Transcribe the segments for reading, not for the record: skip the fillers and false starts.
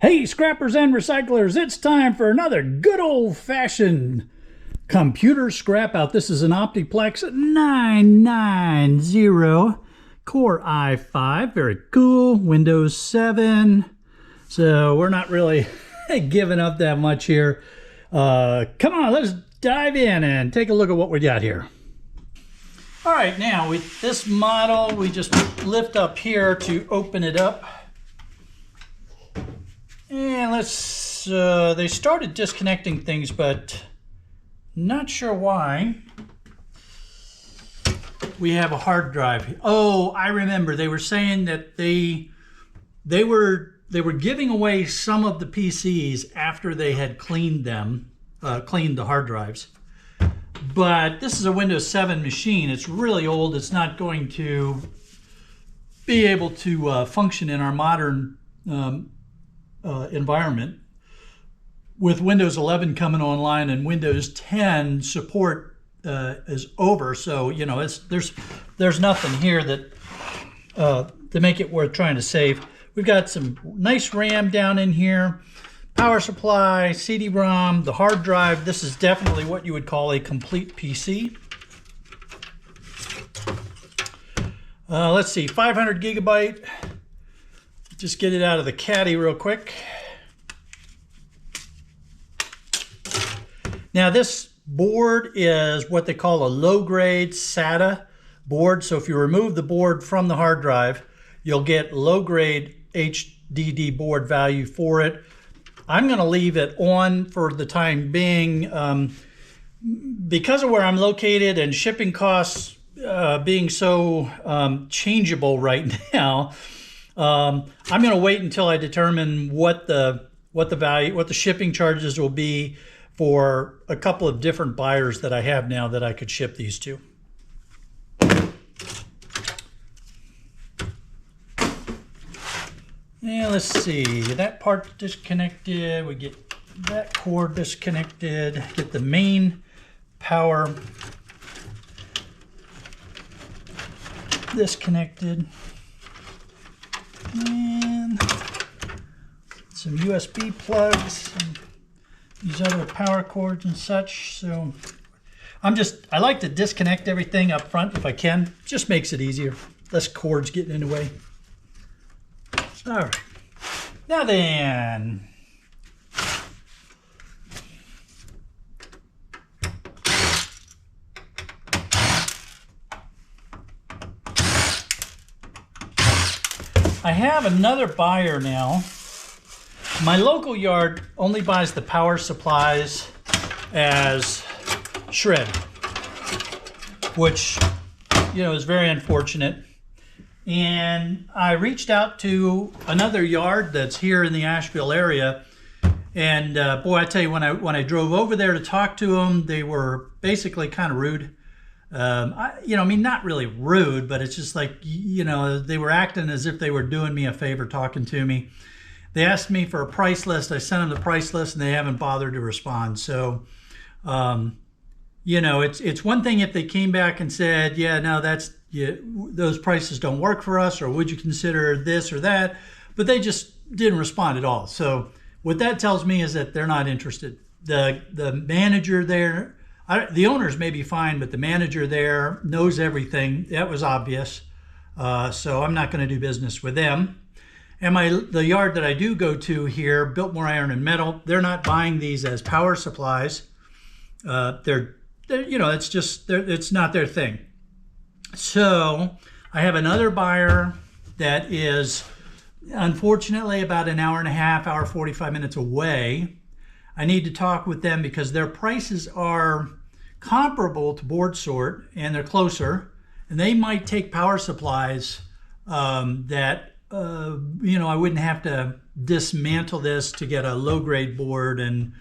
Hey, scrappers and recyclers, it's time for another good old-fashioned computer scrap out. This is an Optiplex 990 Core i5. Very cool. Windows 7. So we're not really giving up that much here. Come on, let's dive in and take a look at what we got here. All right, now with this model, we just lift up here to open it up. And let's, they started disconnecting things, but not sure why. We have a hard drive. Oh, I remember they were saying that they were giving away some of the PCs after they had cleaned them, cleaned the hard drives. But this is a Windows 7 machine. It's really old. It's not going to be able to function in our modern environment. With Windows 11 coming online and Windows 10 support is over, so you know there's nothing here that to make it worth trying to save. We've got some nice RAM down in here, power supply, CD-ROM, the hard drive. This is definitely what you would call a complete PC. Let's see, 500 gigabyte. Just get it out of the caddy real quick. Now this board is what they call a low-grade SATA board. So if you remove the board from the hard drive, you'll get low-grade HDD board value for it. I'm going to leave it on for the time being because of where I'm located and shipping costs being so changeable right now. I'm going to wait until I determine what the shipping charges will be for a couple of different buyers that I have now that I could ship these to. Yeah, let's see. That part disconnected. We get that cord disconnected. Get the main power disconnected. And some USB plugs and these other power cords and such. So I like to disconnect everything up front if I can. Just makes it easier. Less cords getting in the way. All right. Now then. I have another buyer now. My local yard only buys the power supplies as shred, which, you know, is very unfortunate. And I reached out to another yard that's here in the Asheville area. And boy, I tell you, when I drove over there to talk to them, they were basically kind of rude. I mean, not really rude, but it's just like, you know, they were acting as if they were doing me a favor talking to me. They asked me for a price list. I sent them the price list and they haven't bothered to respond. So, you know, it's one thing if they came back and said, yeah, no, those prices don't work for us, or would you consider this or that? But they just didn't respond at all. So what that tells me is that they're not interested. The manager there, the owners may be fine, but the manager there knows everything. That was obvious. So I'm not going to do business with them. And the yard that I do go to here, Biltmore Iron and Metal, they're not buying these as power supplies. They're you know, it's not their thing. So I have another buyer that is unfortunately about an hour and a half, hour 45 minutes away. I need to talk with them because their prices are comparable to Board Sort and they're closer, and they might take power supplies that you know, I wouldn't have to dismantle this to get a low-grade board and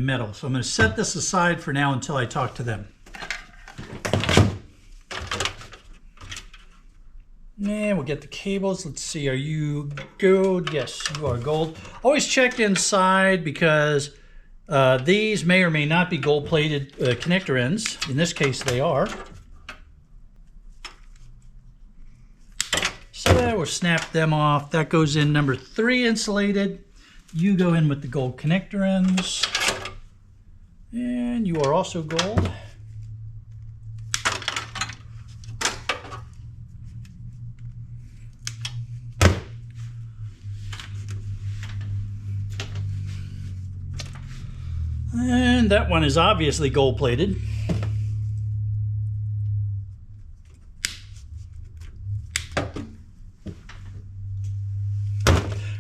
metal. So I'm going to set this aside for now until I talk to them. And we'll get the cables. Let's see, are you gold? Yes, you are gold. Always check inside because these may or may not be gold-plated connector ends. In this case, they are. So we'll snap them off. That goes in number 3 insulated. You go in with the gold connector ends. And you are also gold. And that one is obviously gold plated.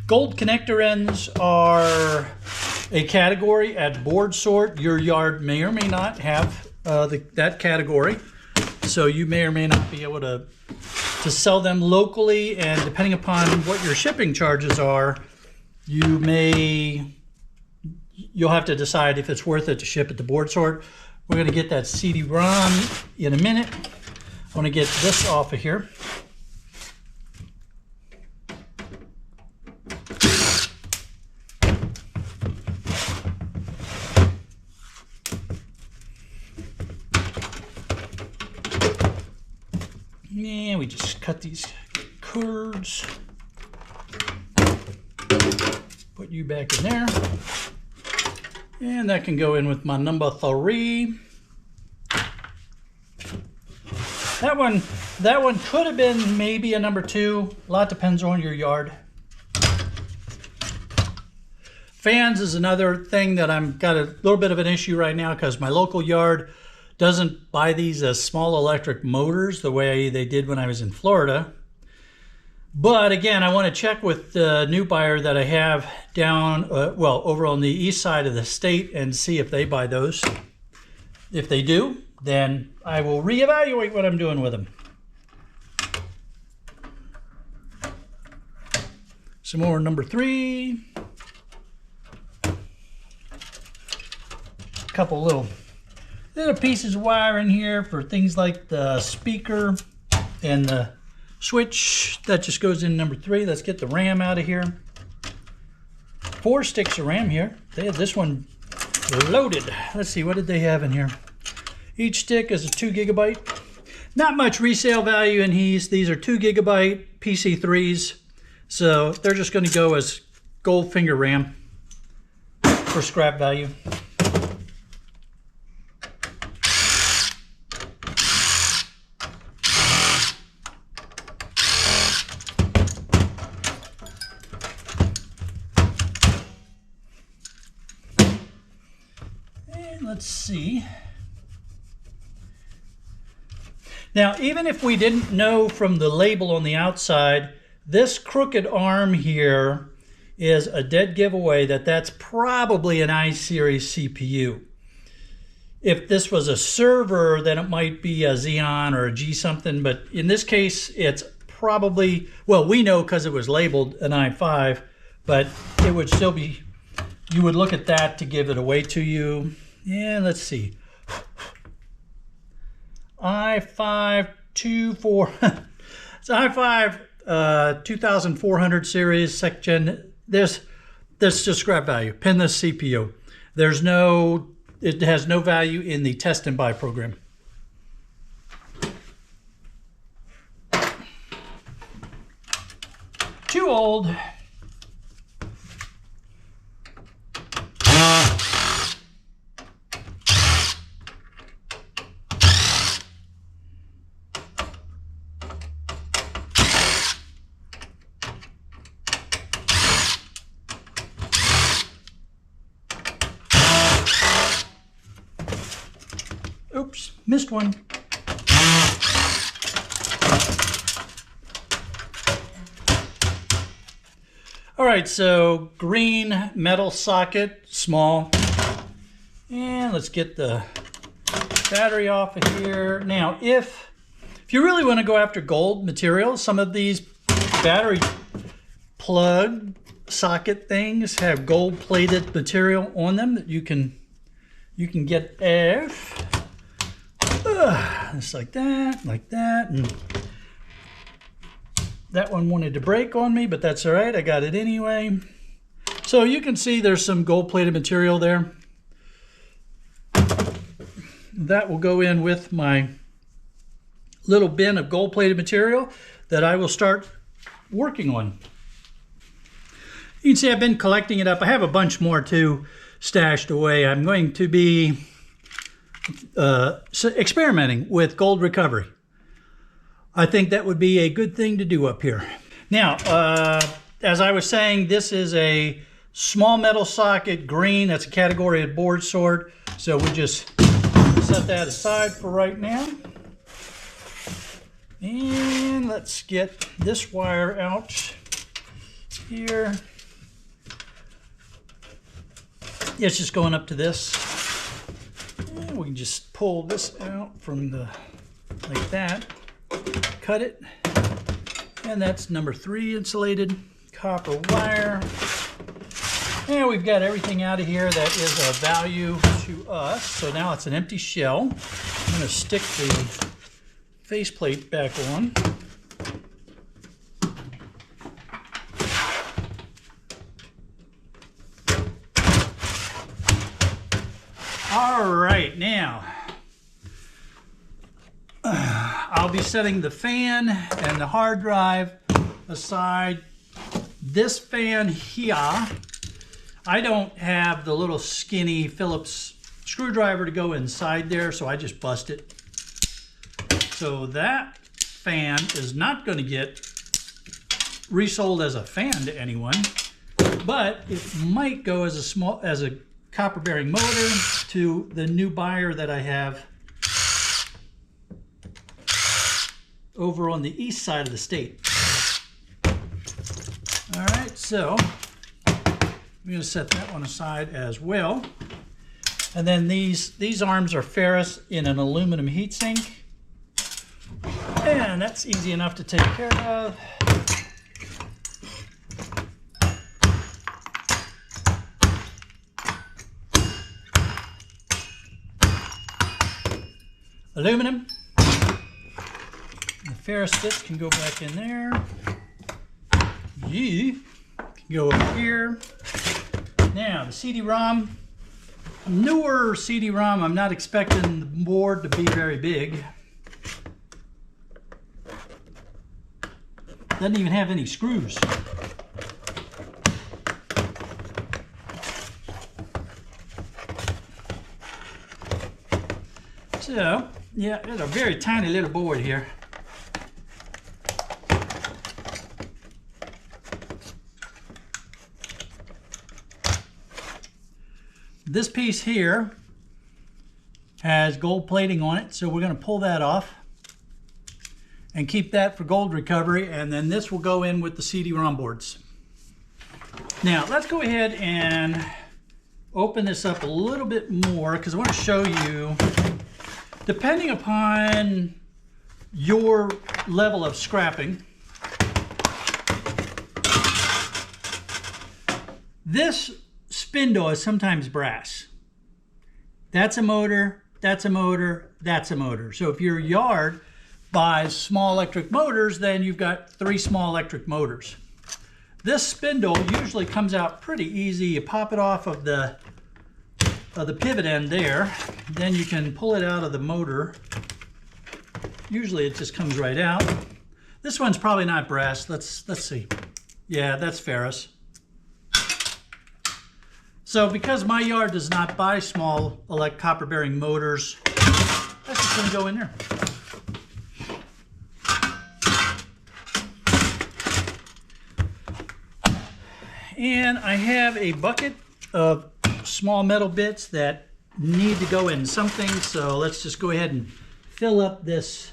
Gold connector ends are a category at board sort. Your yard may or may not have that category, so you may or may not be able to sell them locally, and depending upon what your shipping charges are, you'll have to decide if it's worth it to ship it to board sort. We're going to get that CD-ROM in a minute. I want to get this off of here. And we just cut these cords. Put you back in there. And that can go in with my number 3. That one could have been maybe a number 2. A lot depends on your yard. Fans is another thing that I'm got a little bit of an issue right now because my local yard doesn't buy these as small electric motors the way they did when I was in Florida. But again, I want to check with the new buyer that I have down, over on the east side of the state and see if they buy those. If they do, then I will reevaluate what I'm doing with them. Some more number 3. A couple little pieces of wire in here for things like the speaker and the switch. That just goes in number 3. Let's get the RAM out of here. 4 sticks of RAM here. They have this one loaded. Let's see, what did they have in here? Each stick is a 2 gigabyte. Not much resale value in these. These are 2 gigabyte PC3s. So they're just going to go as gold finger RAM for scrap value. Let's see. Now, even if we didn't know from the label on the outside, this crooked arm here is a dead giveaway that that's probably an i-series CPU. If this was a server, then it might be a Xeon or a G something, but in this case, it's probably, well, we know because it was labeled an i5, but it would still be, you would look at that to give it away to you. Yeah, let's see. i5 24. It's i5 2400 series, sec gen. This just scrap value. Pin this CPU. It has no value in the test and buy program. Too old. Oops, missed one. All right, so green metal socket, small. And let's get the battery off of here. Now, if you really want to go after gold material, some of these battery plug socket things have gold plated material on them that you can get off. Just like that, and that one wanted to break on me, but that's all right. I got it anyway. So you can see there's some gold-plated material there. That will go in with my little bin of gold-plated material that I will start working on. You can see I've been collecting it up. I have a bunch more too stashed away. I'm going to be experimenting with gold recovery. I think that would be a good thing to do up here. Now, as I was saying, this is a small metal socket green. That's a category of board sort. So we just set that aside for right now. And let's get this wire out here. It's just going up to this. And we can just pull this out from the, like that. Cut it. And that's number 3 insulated copper wire. And we've got everything out of here that is of value to us. So now it's an empty shell. I'm going to stick the faceplate back on. All right, now I'll be setting the fan and the hard drive aside. This fan here, I don't have the little skinny Phillips screwdriver to go inside there, so I just bust it. So that fan is not going to get resold as a fan to anyone, but it might go as a copper bearing motor to the new buyer that I have over on the east side of the state. All right, so I'm going to set that one aside as well. And then these arms are ferrous in an aluminum heatsink. And that's easy enough to take care of. Aluminum. The ferrous bits can go back in there. You can go over here. Now the CD-ROM, newer CD-ROM, I'm not expecting the board to be very big. Doesn't even have any screws. So, yeah, it's a very tiny little board here. This piece here has gold plating on it, so we're going to pull that off and keep that for gold recovery, and then this will go in with the CD-ROM boards. Now, let's go ahead and open this up a little bit more because I want to show you, depending upon your level of scrapping, this spindle is sometimes brass. That's a motor, that's a motor, that's a motor. So if your yard buys small electric motors, then you've got 3 small electric motors. This spindle usually comes out pretty easy. You pop it off of the pivot end there, then you can pull it out of the motor. Usually it just comes right out. This one's probably not brass. Let's see. Yeah, that's ferrous. So because my yard does not buy small copper bearing motors, that's just going to go in there. And I have a bucket of small metal bits that need to go in something, so let's just go ahead and fill up this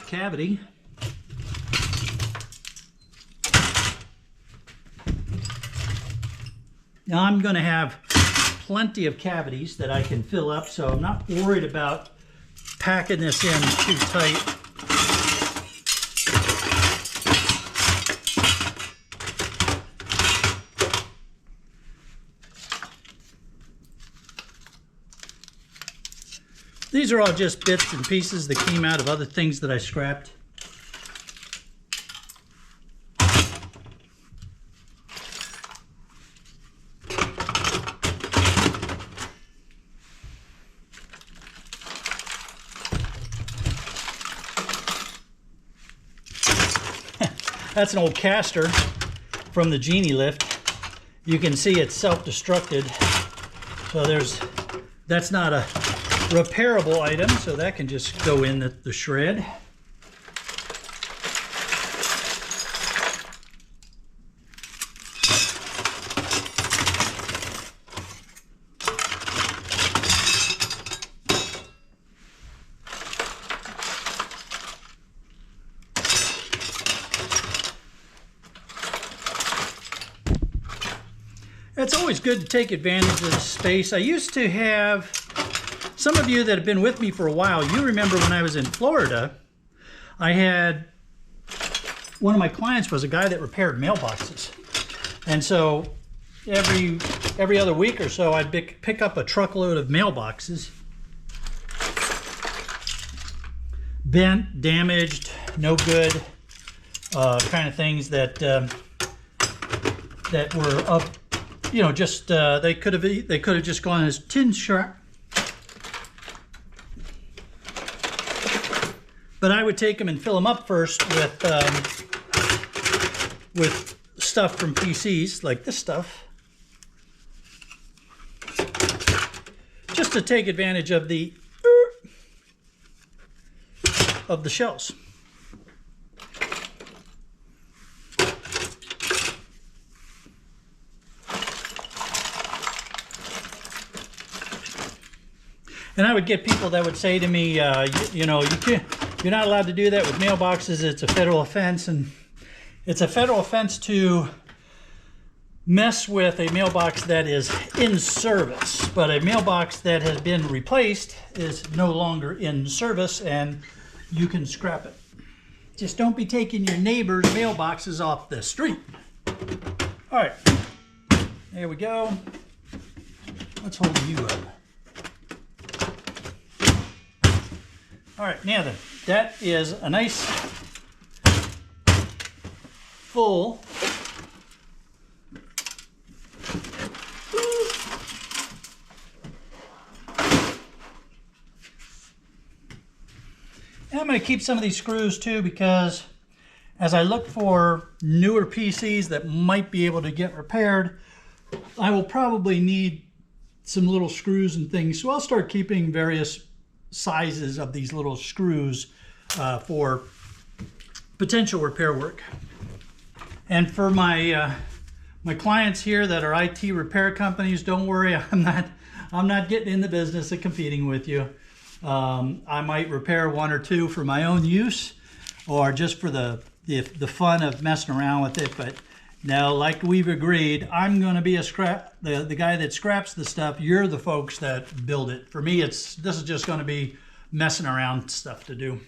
cavity. Now I'm going to have plenty of cavities that I can fill up, so I'm not worried about packing this in too tight. These are all just bits and pieces that came out of other things that I scrapped. That's an old caster from the Genie lift. You can see it's self-destructed. So that's not a repairable item, so that can just go in the shred. It's always good to take advantage of the space. I used to have, some of you that have been with me for a while, you remember when I was in Florida, I had, one of my clients was a guy that repaired mailboxes. And so every other week or so, I'd pick up a truckload of mailboxes. Bent, damaged, no good, kind of things that were up. You know, just they could have just gone as tin scrap. But I would take them and fill them up first with stuff from PCs like this stuff, just to take advantage of the shells. And I would get people that would say to me, you know, you're not allowed to do that with mailboxes. It's a federal offense, and it's a federal offense to mess with a mailbox that is in service. But a mailbox that has been replaced is no longer in service, and you can scrap it. Just don't be taking your neighbor's mailboxes off the street. All right, there we go. Let's hold you up. All right, now then, that is a nice full and I'm going to keep some of these screws too, because as I look for newer PCs that might be able to get repaired, I will probably need some little screws and things. So I'll start keeping various sizes of these little screws for potential repair work. And for my my clients here that are IT repair companies, don't worry, I'm not getting in the business of competing with you. I might repair one or two for my own use, or just for the fun of messing around with it. But now, like we've agreed, I'm going to be the guy that scraps the stuff. You're the folks that build it. For me, this is just going to be messing around stuff to do.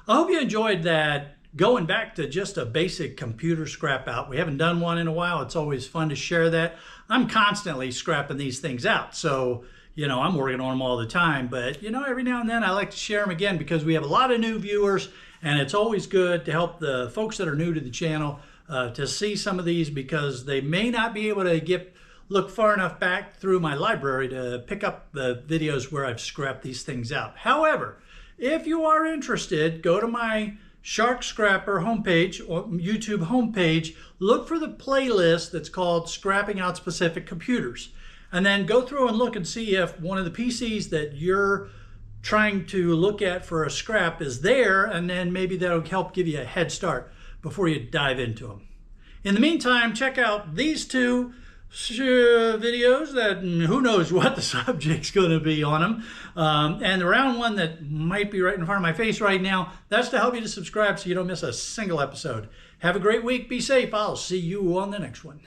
I hope you enjoyed that, going back to just a basic computer scrap out. We haven't done one in a while. It's always fun to share that. I'm constantly scrapping these things out, so you know, I'm working on them all the time. But you know, every now and then I like to share them again, because we have a lot of new viewers. And it's always good to help the folks that are new to the channel to see some of these, because they may not be able to look far enough back through my library to pick up the videos where I've scrapped these things out. However, if you are interested, go to my Shark Scrapper homepage or YouTube homepage, look for the playlist that's called Scrapping Out Specific Computers. And then go through and look and see if one of the PCs that you're trying to look at for a scrap is there, and then maybe that'll help give you a head start before you dive into them. In the meantime, check out these two videos that who knows what the subject's going to be on them. And the round one that might be right in front of my face right now, that's to help you to subscribe so you don't miss a single episode. Have a great week. Be safe. I'll see you on the next one.